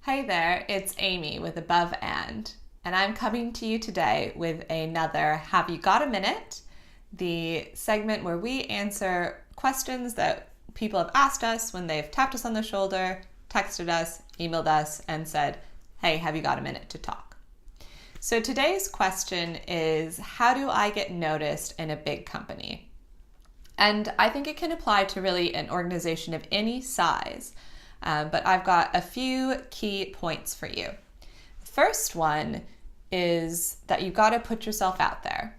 Hi there, it's Amy with Above and I'm coming to you today with another Have You Got a Minute? The segment where we answer questions that people have asked us when they've tapped us on the shoulder, texted us, emailed us, and said, hey, have you got a minute to talk? So today's question is, how do I get noticed in a big company? And I think it can apply to really an organization of any size. But I've got a few key points for you. The first one is that you've got to put yourself out there.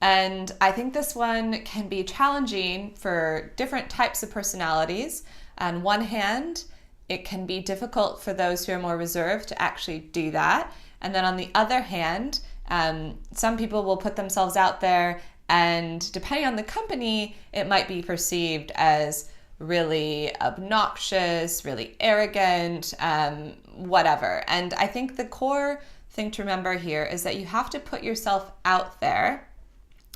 And I think this one can be challenging for different types of personalities. On one hand, it can be difficult for those who are more reserved to actually do that. And then on the other hand, some people will put themselves out there, and depending on the company, it might be perceived as really obnoxious, really arrogant, whatever. And I think the core thing to remember here is that you have to put yourself out there,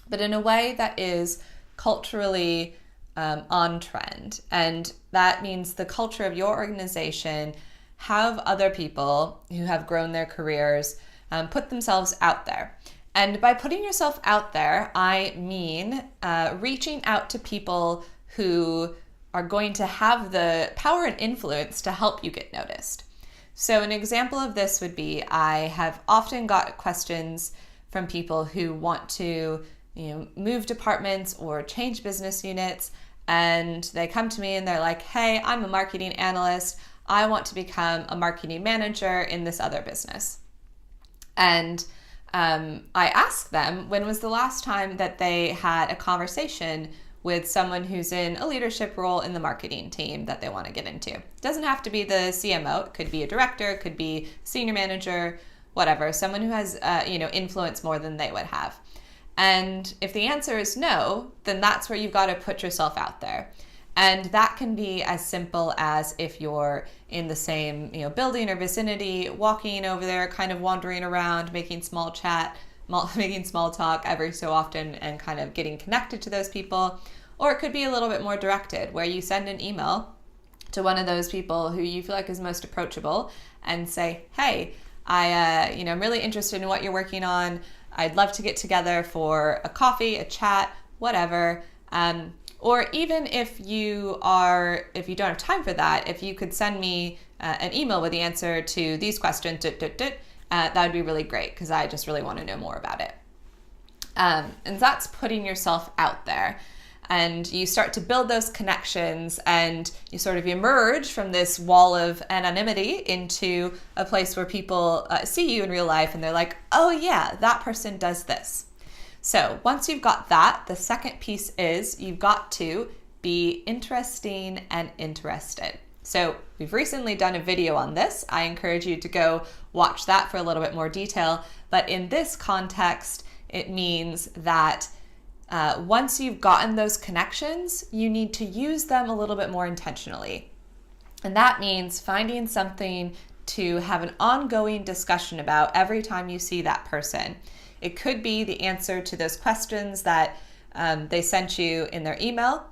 but in a way that is culturally on trend. And that means the culture of your organization have other people who have grown their careers put themselves out there. And by putting yourself out there, I mean reaching out to people who are going to have the power and influence to help you get noticed. So an example of this would be, I have often got questions from people who want to, move departments or change business units, and they come to me and they're like, hey, I'm a marketing analyst. I want to become a marketing manager in this other business. And I ask them, when was the last time that they had a conversation with someone who's in a leadership role in the marketing team that they want to get into? It doesn't have to be the CMO. It could be a director, it could be senior manager, whatever, someone who has influence more than they would have. And if the answer is no, then that's where you've got to put yourself out there. And that can be as simple as, if you're in the same building or vicinity, walking over there, kind of wandering around, making small talk every so often and kind of getting connected to those people. Or it could be a little bit more directed, where you send an email to one of those people who you feel like is most approachable and say, hey, I'm really interested in what you're working on. I'd love to get together for a coffee, a chat, whatever. Or even if you don't have time for that, if you could send me an email with the answer to these questions, that would be really great, because I just really want to know more about it. And that's putting yourself out there. And you start to build those connections, and you sort of emerge from this wall of anonymity into a place where people see you in real life and they're like, oh yeah, that person does this. So once you've got that, the second piece is you've got to be interesting and interested. So we've recently done a video on this. I encourage you to go watch that for a little bit more detail. But in this context, it means that once you've gotten those connections, you need to use them a little bit more intentionally. And that means finding something to have an ongoing discussion about every time you see that person. It could be the answer to those questions that they sent you in their email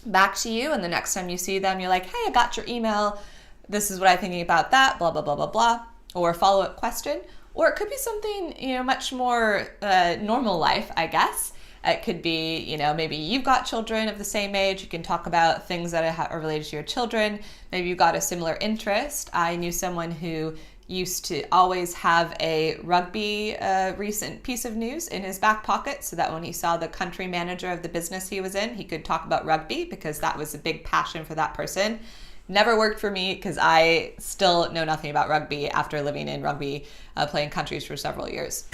back to you, and the next time you see them, you're like, hey, I got your email. This is what I'm thinking about that, blah, blah, blah, blah, blah, or a follow-up question. Or it could be something, much more normal life, I guess. It could be, maybe you've got children of the same age. You can talk about things that are related to your children. Maybe you've got a similar interest. I knew someone who used to always have a rugby recent piece of news in his back pocket, so that when he saw the country manager of the business he was in, he could talk about rugby, because that was a big passion for that person. Never worked for me, because I still know nothing about rugby after living in rugby playing countries for several years.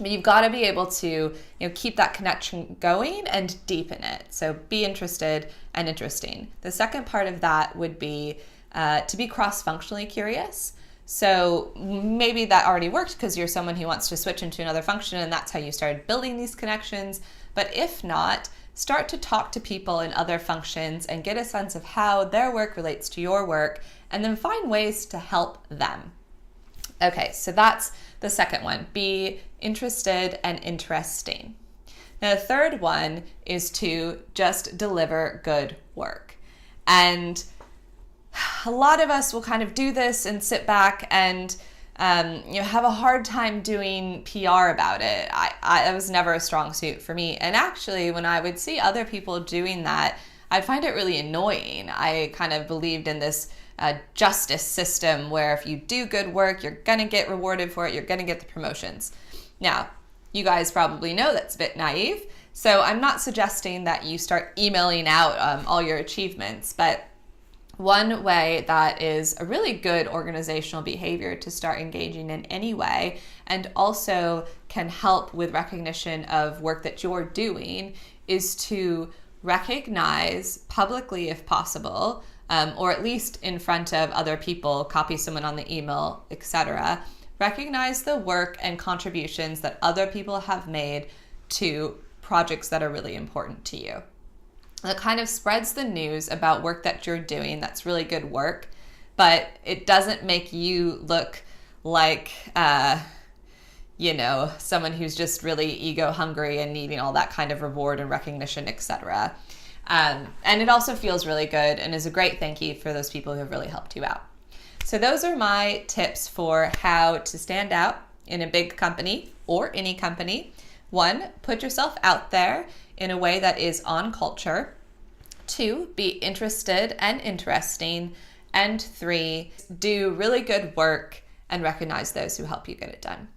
But you've got to be able to keep that connection going and deepen it. So be interested and interesting. The second part of that would be to be cross-functionally curious. So maybe that already worked because you're someone who wants to switch into another function, and that's how you started building these connections. But if not, start to talk to people in other functions and get a sense of how their work relates to your work, and then find ways to help them. Okay, so that's the second one. Be interested and interesting. Now, the third one is to just deliver good work. And a lot of us will kind of do this and sit back and have a hard time doing PR about it. It was never a strong suit for me. And actually, when I would see other people doing that, I'd find it really annoying. I kind of believed in this justice system where if you do good work, you're going to get rewarded for it, you're going to get the promotions. Now, you guys probably know that's a bit naive, so I'm not suggesting that you start emailing out all your achievements, but one way that is a really good organizational behavior to start engaging in anyway, and also can help with recognition of work that you're doing, is to recognize publicly if possible, or at least in front of other people, copy someone on the email, etc. Recognize the work and contributions that other people have made to projects that are really important to you. It kind of spreads the news about work that you're doing that's really good work, but it doesn't make you look like, someone who's just really ego hungry and needing all that kind of reward and recognition, etc. And it also feels really good and is a great thank you for those people who have really helped you out. So those are my tips for how to stand out in a big company or any company. 1, put yourself out there in a way that is on culture. 2, be interested and interesting. And 3, do really good work and recognize those who help you get it done.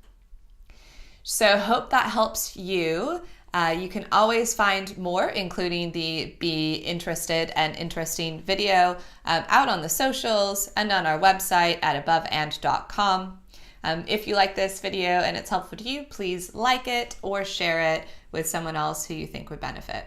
So hope that helps you. You can always find more, including the Be Interested and Interesting video, out on the socials and on our website at aboveand.com. If you like this video and it's helpful to you, please like it or share it with someone else who you think would benefit.